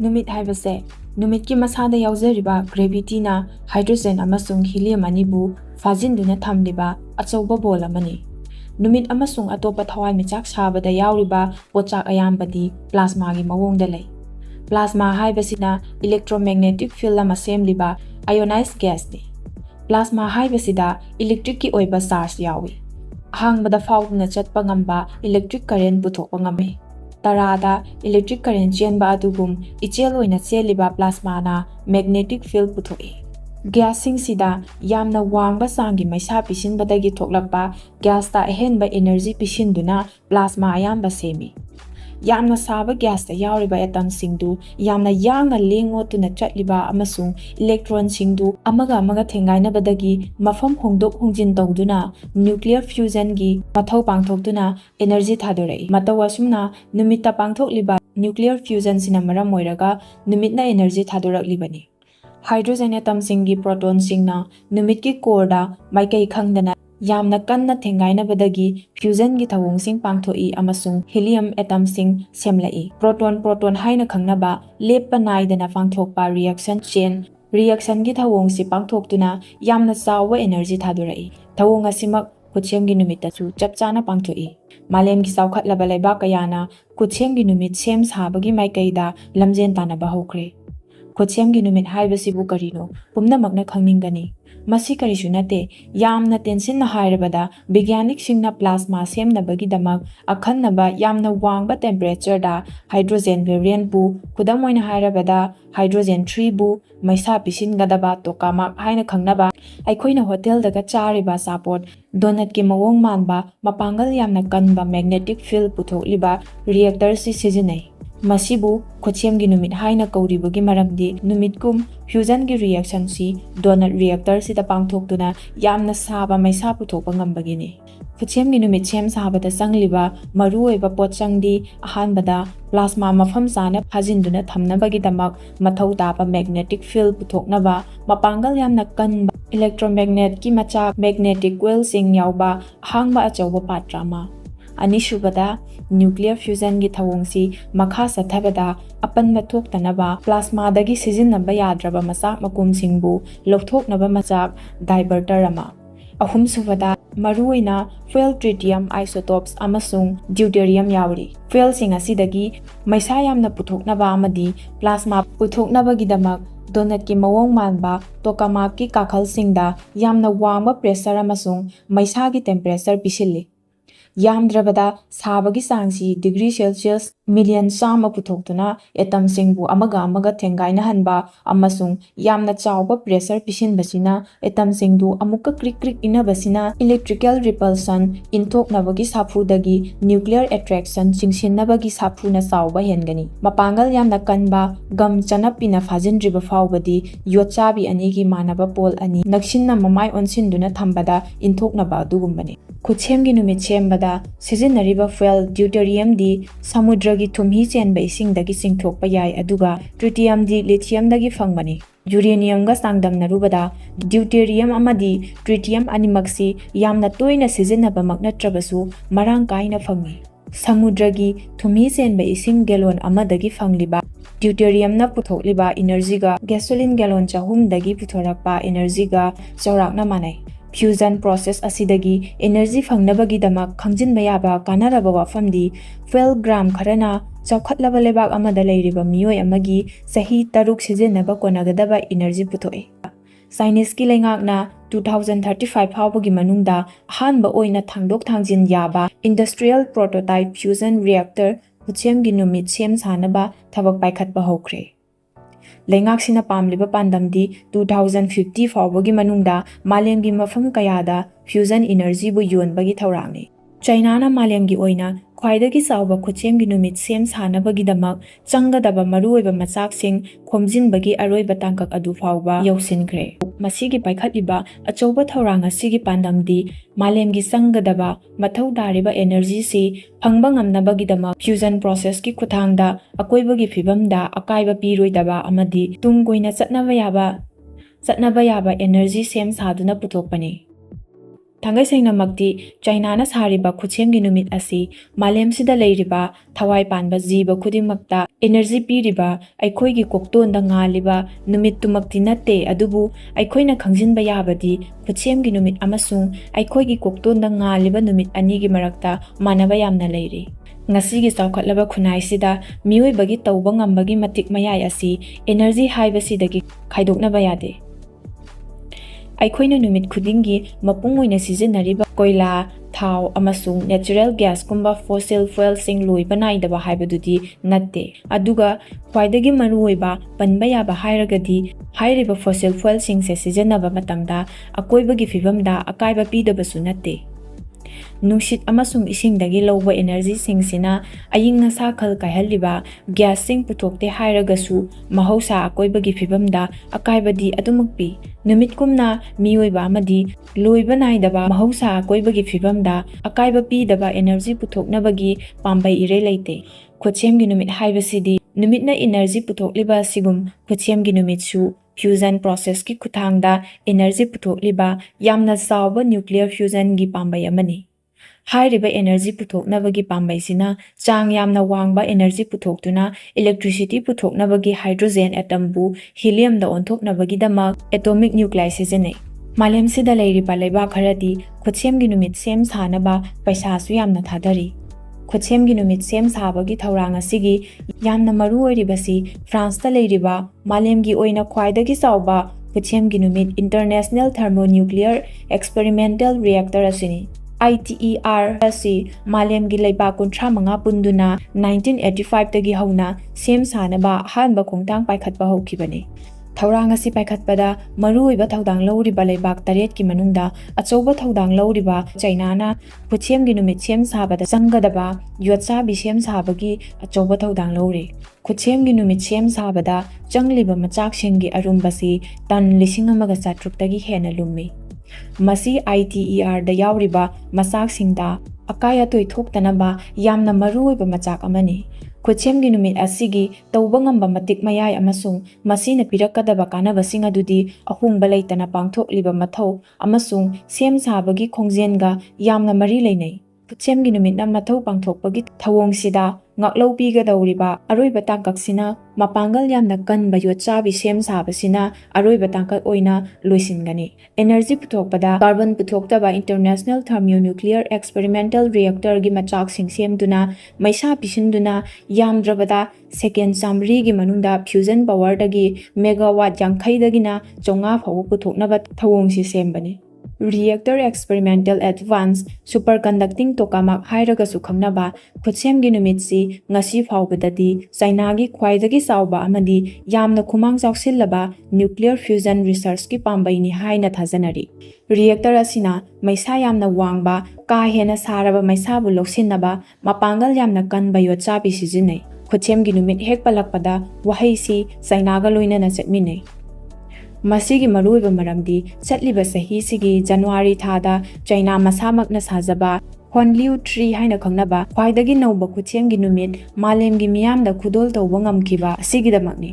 numit haibase numit ki masada yauzariba gravity na hydrogen amasung helium anibu fajinduna thamliba achauba bol amani numit amasung atopa thawai michak sabada yauriba pochak ayambadi plasma gi mawongda lei plasma haibasina electromagnetic field ama semliba ionized gas ni plasma haibasida electric ki oiba charge yawi hangbada faudna chatpa ngamba electric current puthokpa ngame tarada electric current chenba adugum ichel oina cheliba plasma na magnetic field puthoi gas sing sida yamna wangba sangi maisa pisinbadagi thoklakpa gas ta ahenba energy pisinduna plasma ayamba semi yamna saba gas ta yauriba atom singdu yamna yangna lengo tuna chatliba amasung electron singdu amaga thengaina badagi mafam hongdok hongjin tawduna nuclear fusion gi mathau pangthokduna energy thadorei matawasumna numita pangthokliba nuclear fusion sinamara moiraga numitna energy thadoraklibani hydrogen atom singi proton singna numit ki core da maikai khangdana yamna kanna thengaina badagi fusion gi thawong sing pangthoi amasung helium atom sing semlai proton haina khangnaba lepa naidana pangthokpa reaction chain gi thawong si pangthoktuna yamna chawa energy thadorai thawong asimak Khutsem gi numit chu chapchana pangthoi malem gi chawkhatlaba laiba kayana Khutsem gi numit sem sabagi maikaida lamjen tanaba hokre Khutsem gi numit haibasibu karino pumnamakna khangningani masi karisu nate yamna tension na hairabada bigyanik singna plasma semnabagi damak akhannaba yamna wangba temperature da hydrogen variant bu kudamoina hairabada hydrogen 3 bu maisa pisin gadaba tokamak haina khangnaba aikoina hotel daga chariba support donut ki mawong manba mapangal yamna kanba magnetic field puthokliba reactor si sijinai masibu Khutsem gi numit haina kauribagi maramdi numit kum fusion gi reaction si donut reactor si ta pangthoktuna yamna saba maisa puthokpa ngambagini Khutsem gi numit sem sabada sangliba maruoiba pochangdi ahanbada plasma mafam sana phajinduna thamnabagi damak mathau tapa magnetic field puthoknaba mapangal yamna kanba electromagnet ki macha magnetic coil sing yauba hangba achauba patrama Anishubada nuclear fusion gi thawongsi makha sathabada apanba thoktanaba plasma dagi sijinnaba yadraba machak makum singbu lokthoknaba machak diverter ama ahum subada maruina fuel tritium isotopes amasung deuterium yauri fuel sing asidagi maisa yamna puthoknaba amadi plasma puthoknaba gidamak donut ki mawong manba tokamak ki kakhal singda yamna wangba pressure amasung maisa gi temperature pisilli Yamdrabada sabagi sangsi degree Celsius million sama puthokduna atom singbu amaga thengaina hanba amasung yamna chawba pressure pisinbasina atom singdu amukka krik inabasina electrical repulsion inthoknabagi saphudagi nuclear attraction chingsinnabagi saphuna chawba hengani mapangal yamna kanba gam chanapina phajindriba fawbadi yochabi anigi manaba pol ani naksinna mamai onsinduna thambada inthoknaba dugumbani Khutsem gi numit sembada sijinnariba fuel deuterium di samudra gi thumhi chenba isingdagi singthokpa yai aduga tritium di lithium dagi fangbani uranium ga sangdamnarubada deuterium amadi tritium animaksi yamna toina sijinnaba maknatrabasu marang kaina fangi samudra gi thumhi chenba ising gallon amadagi fangliba deuterium na puthokliba energy ga gasoline gallon chahum dagi puthorakpa energy ga chawrakna manai fusion process asidagi energy fangnabagi damak khangjinba yaba kanaraba wafamdi fuel gram kharana chawkhatlaba lebak amada leiriba miyoi amagi sahi taruk sijinnaba konagadaba energy puthoi Chinese ki lengakna 2035 fawbagi manungda ahanba oina thangdok thangjin yaba industrial prototype fusion reactor Khutsem gi numit sem sanaba thabak paikhatba hokre Lengaksina pamliba pandamdi 2050 fawbagi manungda malemgi mafam kayada fusion energy bu yonbagi thawrangni China na malemgi oina khwaidagi chawba Khutsem gi numit sem sanabagi damak changadaba maruoiba machak sing khomjinbagi aroiba tangkak adu fawba yausinkre masigi paikhatliba achauba thawrang asigi pandamdi malemgi changadaba mathau dariba energy si phangba ngamnabagi damak fusion process ki khuthangda akoibagi phibamda akaiba piroidaba amadi tungkoina chatnaba yaba energy sem saduna puthokpani ꯊꯥꯡꯒꯩꯁꯦꯡꯅꯃꯛꯇꯤ ꯆꯥꯏꯅꯥꯅ ꯁꯥꯔꯤꯕ ꯈꯨꯠꯁꯦꯝꯒꯤ ꯅꯨꯃꯤꯠ ꯑꯁꯤ ꯃꯥꯂꯦꯝꯁꯤꯗ ꯂꯩꯔꯤꯕ ꯊꯋꯥꯏ ꯄꯥꯟꯕ ꯖꯤꯕ ꯈꯨꯗꯤꯡꯃꯛꯇ energy ꯄꯤꯔꯤꯕ ꯑꯩꯈꯣꯏꯒꯤ ꯀꯣꯛꯇꯣꯟꯗ ꯉꯥꯜꯂꯤꯕ ꯅꯨꯃꯤꯠꯇꯨꯃꯛꯇꯤ ꯅꯠꯇꯦ, ꯑꯗꯨꯕꯨ ꯑꯩꯈꯣꯏꯅ ꯈꯪꯖꯤꯟꯕ ꯌꯥꯕꯗꯤ ꯈꯨꯠꯁꯦꯝꯒꯤ ꯅꯨꯃꯤꯠ ꯑꯃꯁꯨꯡ ꯑꯩꯈꯣꯏꯒꯤ ꯀꯣꯛꯇꯣꯟꯗ ꯉꯥꯜꯂꯤꯕ ꯅꯨꯃꯤꯠ ꯑꯅꯤꯒꯤ ꯃꯔꯛꯇ ꯃꯥꯟꯅꯕ ꯌꯥꯝꯅ ꯂꯩꯔꯤ꯫ ꯉꯁꯤꯒꯤ ꯆꯥꯎꯈꯠꯂꯕ ꯈꯨꯟꯅꯥꯏꯁꯤꯗ ꯃꯤꯑꯣꯏꯕꯒꯤ ꯇꯧꯕ ꯉꯝꯕꯒꯤ ꯃꯇꯤꯛ ꯃꯌꯥꯏ ꯑꯁꯤ ꯏꯅꯔꯖꯤ ꯍꯥꯏꯕꯁꯤꯗꯒꯤ ꯈꯥꯏꯗꯣꯛꯅꯕ ꯌꯥꯗꯦ꯫ ꯑꯩꯈꯣꯏꯅ ꯅꯨꯃꯤꯠ ꯈꯨꯗꯤꯡꯒꯤ ꯃꯄꯨꯡ ꯑꯣꯏꯅ ꯁꯤꯖꯤꯟꯅꯔꯤꯕ ꯀꯣꯏꯂꯥ, ꯊꯥꯎ ꯑꯃꯁꯨꯡ ꯅꯦꯆꯔꯦꯜ ꯒ꯭ꯌꯥꯁꯀꯨꯝꯕ ꯐꯣꯁꯤꯜ ꯐꯨꯑꯦꯜꯁꯤꯡ ꯂꯣꯏꯕ ꯅꯥꯏꯗꯕ ꯍꯥꯏꯕꯗꯨꯗꯤ ꯅꯠꯇꯦ꯫ ꯑꯗꯨꯒ ꯈ꯭ꯋꯥꯏꯗꯒꯤ ꯃꯔꯨꯑꯣꯏꯕ ꯄꯟꯕ ꯌꯥꯕ ꯍꯥꯏꯔꯒꯗꯤ ꯍꯥꯏꯔꯤꯕ ꯐꯣꯁꯤꯜ ꯐꯨꯑꯦꯜꯁꯤꯡꯁꯦ ꯁꯤꯖꯤꯟꯅꯕ ꯃꯇꯝꯗ ꯑꯀꯣꯏꯕꯒꯤ ꯐꯤꯕꯝꯗ ꯑꯀꯥꯏꯕ ꯄꯤꯗꯕꯁꯨ ꯅꯠꯇꯦ꯫ ꯅꯨꯡꯁꯤꯠ ꯑꯃꯁꯨꯡ ꯏꯁꯤꯡꯗꯒꯤ ꯂꯧꯕ ꯏꯅꯔꯖꯤꯁꯤꯡꯁꯤꯅ ꯑꯏꯪ ꯑꯁꯥ ꯈꯜ ꯀꯥꯏꯍꯜꯂꯤꯕ ꯒ꯭ꯌꯥꯁꯁꯤꯡ ꯄꯨꯊꯣꯛꯇꯦ ꯍꯥꯏꯔꯒꯁꯨ ꯃꯍꯧꯁꯥ ꯑꯀꯣꯏꯕꯒꯤ ꯐꯤꯕꯝꯗ ꯑꯀꯥꯏꯕꯗꯤ ꯑꯗꯨꯃꯛ ꯄꯤ꯫ ꯅꯨꯃꯤꯠꯀꯨꯝꯅ ꯃꯤꯑꯣꯏꯕ ꯑꯃꯗꯤ ꯂꯣꯏꯕ ꯅꯥꯏꯗꯕ ꯃꯍꯧꯁꯥ ꯑꯀꯣꯏꯕꯒꯤ ꯐꯤꯕꯝꯗ ꯑꯀꯥꯏꯕ ꯄꯤꯗꯕ ꯑꯦꯅꯔꯖꯤ ꯄꯨꯊꯣꯛꯅꯕꯒꯤ ꯄꯥꯝꯕꯩ ꯏꯔꯩ ꯂꯩꯇꯦ꯫ ꯈꯨꯠꯁꯦꯝꯒꯤ ꯅꯨꯃꯤꯠ ꯍꯥꯏꯕꯁꯤꯗꯤ ꯅꯨꯃꯤꯠꯅ ꯏꯅꯔꯖꯤ ꯄꯨꯊꯣꯛꯂꯤꯕ ꯑꯁꯤꯒꯨꯝ ꯈꯨꯠꯁꯦꯝꯒꯤ ꯅꯨꯃꯤꯠꯁꯨ ꯐ꯭ꯌꯨꯖꯟ ꯄ꯭ꯔꯣꯁꯦꯁꯀꯤ ꯈꯨꯠꯊꯥꯡꯗ ꯏꯅꯔꯖꯤ ꯄꯨꯊꯣꯛꯂꯤꯕ ꯌꯥꯝꯅ ꯆꯥꯎꯕ ꯅ꯭ꯌꯨꯀ꯭ꯂꯤꯌꯔ ꯐ꯭ꯌꯨꯖꯟꯒꯤ ꯄꯥꯝꯕꯩ ꯑꯃꯅꯤ꯫ ꯍꯥꯏꯔꯤꯕ ꯑꯦꯅꯔꯖꯤ ꯄꯨꯊꯣꯛꯅꯕꯒꯤ ꯄꯥꯝꯕꯩꯁꯤꯅ ꯆꯥꯡ ꯌꯥꯝꯅ ꯋꯥꯡꯕ ꯑꯦꯅꯔꯖꯤ ꯄꯨꯊꯣꯛꯇꯨꯅ ꯏꯂꯦꯛꯇ꯭ꯔꯤꯁꯤꯇꯤ ꯄꯨꯊꯣꯛꯅꯕꯒꯤ ꯍꯥꯏꯗ꯭ꯔꯣꯖꯦꯟ ꯑꯦꯇꯝꯕꯨ ꯍꯤꯂꯤꯌꯝꯗ ꯑꯣꯟꯊꯣꯛꯅꯕꯒꯤꯗꯃꯛ ꯑꯦꯇꯣꯃꯤꯛ ꯅ꯭ꯌꯨꯀ꯭ꯂꯥꯏ ꯁꯤꯖꯤꯟꯅꯩ꯫ ꯃꯥꯂꯦꯝꯁꯤꯗ ꯂꯩꯔꯤꯕ ꯂꯩꯕꯥꯛ ꯈꯔꯗꯤ ꯈꯨꯠꯁꯦꯝꯒꯤ ꯅꯨꯃꯤꯠ ꯁꯦꯝ ꯁꯥꯅꯕ ꯄꯩꯁꯥꯁꯨ ꯌꯥꯝꯅ ꯊꯥꯗꯔꯤ꯫ ꯈꯨꯠꯁꯦꯝꯒꯤ ꯅꯨꯃꯤꯠ ꯁꯦꯝ ꯁꯥꯕꯒꯤ ꯊꯧꯔꯥꯡ ꯑꯁꯤꯒꯤ ꯌꯥꯝꯅ ꯃꯔꯨ ꯑꯣꯏꯔꯤꯕꯁꯤ ꯐ꯭ꯔꯥꯟꯁꯇ ꯂꯩꯔꯤꯕ ꯃꯥꯂꯦꯝꯒꯤ ꯑꯣꯏꯅ ꯈ꯭ꯋꯥꯏꯗꯒꯤ ꯆꯥꯎꯕ ꯈꯨꯠꯁꯦꯝꯒꯤ ꯅꯨꯃꯤꯠ ꯏꯟꯇꯔꯅꯦꯁꯅꯦꯜ ꯊꯔꯃꯣꯅ꯭ꯌꯨꯀ꯭ꯂꯤꯌꯔ ꯑꯦꯛꯁꯄꯦꯔꯤꯃꯦꯟꯇꯦꯜ ꯔꯤꯑꯦꯛꯇꯔ ꯑꯁꯤꯅꯤ꯫ ITER ꯑꯁꯤ ꯃꯥꯂꯦꯝꯒꯤ ꯂꯩꯕꯥꯛ 35 ꯄꯨꯟꯗꯨꯅ 1985ꯗꯒꯤ ꯍꯧꯅ ꯁꯦꯝ ꯁꯥꯅꯕ ꯑꯍꯥꯟꯕ ꯈꯣꯡꯊꯥꯡ ꯄꯥꯏꯈꯠꯄ ꯍꯧꯈꯤꯕꯅꯤ꯫ ꯊꯧꯔꯥꯡ ꯑꯁꯤ ꯄꯥꯏꯈꯠꯄꯗ ꯃꯔꯨꯑꯣꯏꯕ ꯊꯧꯗꯥꯡ ꯂꯧꯔꯤꯕ ꯂꯩꯕꯥꯛ 8ꯀꯤ ꯃꯅꯨꯡꯗ ꯑꯆꯧꯕ ꯊꯧꯗꯥꯡ ꯂꯧꯔꯤꯕ ꯆꯥꯏꯅꯥꯅ ꯈꯨꯠꯁꯦꯝꯒꯤ ꯅꯨꯃꯤꯠ ꯁꯦꯝ ꯁꯥꯕꯗ ꯆꯪꯒꯗꯕ ꯌꯣꯠꯆꯥꯕꯤ ꯁꯦꯝ ꯁꯥꯕꯒꯤ ꯑꯆꯧꯕ ꯊꯧꯗꯥꯡ ꯂꯧꯔꯤ꯫ ꯈꯨꯠꯁꯦꯝꯒꯤ ꯅꯨꯃꯤꯠ ꯁꯦꯝ ꯁꯥꯕꯗ ꯆꯪꯂꯤꯕ ꯃꯆꯥꯛꯁꯤꯡꯒꯤ ꯑꯔꯨꯝꯕꯁꯤ ꯇꯟ 1,900ꯇꯒꯤ ꯍꯦꯟꯅ ꯂꯨꯝꯃꯤ꯫ ꯃꯁꯤ ITERꯗ ꯌꯥꯎꯔꯤꯕ ꯃꯆꯥꯛꯁꯤꯡꯗ ꯑꯀꯥꯏ ꯑꯇꯣꯏ ꯊꯣꯛꯇꯅꯕ ꯌꯥꯝꯅ ꯃꯔꯨꯑꯣꯏꯕ ꯃꯆꯥꯛ ꯑꯃꯅꯤ꯫ ꯈꯨꯠꯁꯦꯝꯒꯤ ꯅꯨꯃꯤꯠ ꯑꯁꯤꯒꯤ ꯇꯧꯕ ꯉꯝꯕ ꯃꯇꯤꯛ ꯃꯌꯥꯏ ꯑꯃꯁꯨꯡ ꯃꯁꯤꯅ ꯄꯤꯔꯛꯀꯗꯕ ꯀꯥꯟꯅꯕꯁꯤꯡ ꯑꯗꯨꯗꯤ ꯑꯍꯣꯡꯕ ꯂꯩꯇꯅ ꯄꯥꯡꯊꯣꯛꯂꯤꯕ ꯃꯊꯧ ꯑꯃꯁꯨꯡ ꯁꯦꯝ ꯁꯥꯕꯒꯤ ꯈꯣꯡꯖꯦꯜꯒ ꯌꯥꯝꯅ ꯃꯔꯤ ꯂꯩꯅꯩ꯫ ꯈꯨꯠꯁꯦꯝꯒꯤ ꯅꯨꯃꯤꯠꯅ ꯃꯊꯧ ꯄꯥꯡꯊꯣꯛꯄꯒꯤ ꯊꯧꯑꯣꯡꯁꯤꯗ ꯉꯥꯛꯂꯧ ꯄꯤꯒꯗꯧꯔꯤꯕ ꯑꯔꯣꯏꯕ ꯇꯥꯡꯀꯛꯁꯤꯅ ꯃꯄꯥꯡꯒꯜ ꯌꯥꯝꯅ ꯀꯟꯕ ꯌꯣꯠꯆꯥꯕꯤ ꯁꯦꯝ ꯁꯥꯕꯁꯤꯅ ꯑꯔꯣꯏꯕ ꯇꯥꯡꯀꯛ ꯑꯣꯏꯅ ꯂꯣꯏꯁꯤꯟꯒꯅꯤ꯫ ꯑꯦꯅꯔꯖꯤ ꯄꯨꯊꯣꯛꯄꯗ ꯀꯥꯔꯕꯟ ꯄꯨꯊꯣꯛꯇꯕ ꯏꯟꯇꯔꯅꯦꯁꯅꯦꯜ ꯊꯔꯃꯣꯅ꯭ꯌꯨꯀ꯭ꯂꯤꯌꯔ ꯑꯦꯛꯁꯄꯦꯔꯤꯃꯦꯟꯇꯦꯜ ꯔꯤꯑꯦꯛꯇꯔꯒꯤ ꯃꯆꯥꯛꯁꯤꯡ ꯁꯦꯝꯗꯨꯅ ꯃꯩꯁꯥ ꯄꯤꯁꯤꯟꯗꯨꯅ ꯌꯥꯝꯗ꯭ꯔꯕꯗ ꯁꯦꯀꯦꯟ 100ꯒꯤ ꯃꯅꯨꯡꯗ ꯐ꯭ꯌꯨꯖꯟ ꯄꯥꯋꯔꯗꯒꯤ ꯃꯦꯒꯥꯋꯥꯠ 50ꯗꯒꯤꯅ 500 ꯐꯥꯎꯕ ꯄꯨꯊꯣꯛꯅꯕ ꯊꯧꯑꯣꯡꯁꯤ ꯁꯦꯝꯕꯅꯤ꯫ ꯔꯤꯑꯦꯛꯇꯔ ꯑꯦꯛꯁꯄꯦꯔꯤꯃꯦꯟꯇꯦꯜ ꯑꯦꯗꯚꯥꯟꯁ ꯁꯨꯄꯔꯀꯟꯗꯛꯇꯤꯡ ꯇꯣꯀꯥꯃꯥꯛ ꯍꯥꯏꯔꯒꯁꯨ ꯈꯪꯅꯕ ꯈꯨꯠꯁꯦꯝꯒꯤ ꯅꯨꯃꯤꯠꯁꯤ ꯉꯁꯤ ꯐꯥꯎꯕꯗꯗꯤ ꯆꯥꯏꯅꯥꯒꯤ ꯈ꯭ꯋꯥꯏꯗꯒꯤ ꯆꯥꯎꯕ ꯑꯃꯗꯤ ꯌꯥꯝꯅ ꯈꯨꯃꯥꯡ ꯆꯥꯎꯁꯤꯜꯂꯕ ꯅ꯭ꯌꯨꯀ꯭ꯂꯤꯌꯔ ꯐ꯭ꯌꯨꯖꯟ ꯔꯤꯁꯔꯆꯀꯤ ꯄꯥꯝꯕꯩꯅꯤ ꯍꯥꯏꯅ ꯊꯥꯖꯅꯔꯤ꯫ ꯔꯤꯑꯦꯛꯇꯔ ꯑꯁꯤꯅ ꯃꯩꯁꯥ ꯌꯥꯝꯅ ꯋꯥꯡꯕ, ꯀꯥ ꯍꯦꯟꯅ ꯁꯥꯔꯕ ꯃꯩꯁꯥꯕꯨ ꯂꯧꯁꯤꯟꯅꯕ ꯃꯄꯥꯡꯒꯜ ꯌꯥꯝꯅ ꯀꯟꯕ ꯌꯣꯠꯆꯥꯕꯤ ꯁꯤꯖꯤꯟꯅꯩ꯫ ꯈꯨꯠꯁꯦꯝꯒꯤ ꯅꯨꯃꯤꯠ ꯍꯦꯛ ꯄꯜꯂꯛꯄꯗ ꯋꯥꯍꯩꯁꯤ ꯆꯥꯏꯅꯥꯒ ꯂꯣꯏꯅꯅ ꯆꯠꯃꯤꯟꯅꯩ꯫ ꯃꯁꯤꯒꯤ ꯃꯔꯨꯑꯣꯏꯕ ꯃꯔꯝꯗꯤ ꯆꯠꯂꯤꯕ ꯆꯍꯤꯁꯤꯒꯤ ꯖꯅꯨꯋꯥꯔꯤ ꯊꯥꯗ ꯆꯥꯏꯅꯥ ꯃꯁꯥꯃꯛꯅ ꯁꯥꯖꯕ ꯍꯣꯟꯂꯤꯎ 3 ꯍꯥꯏꯅ ꯈꯪꯅꯕ ꯈ꯭ꯋꯥꯏꯗꯒꯤ ꯅꯧꯕ ꯈꯨꯠꯁꯦꯝꯒꯤ ꯅꯨꯃꯤꯠ ꯃꯥꯂꯦꯝꯒꯤ ꯃꯤꯌꯥꯝꯗ ꯈꯨꯗꯣꯜ ꯇꯧꯕ ꯉꯝꯈꯤꯕ ꯑꯁꯤꯒꯤꯗꯃꯛꯅꯤ꯫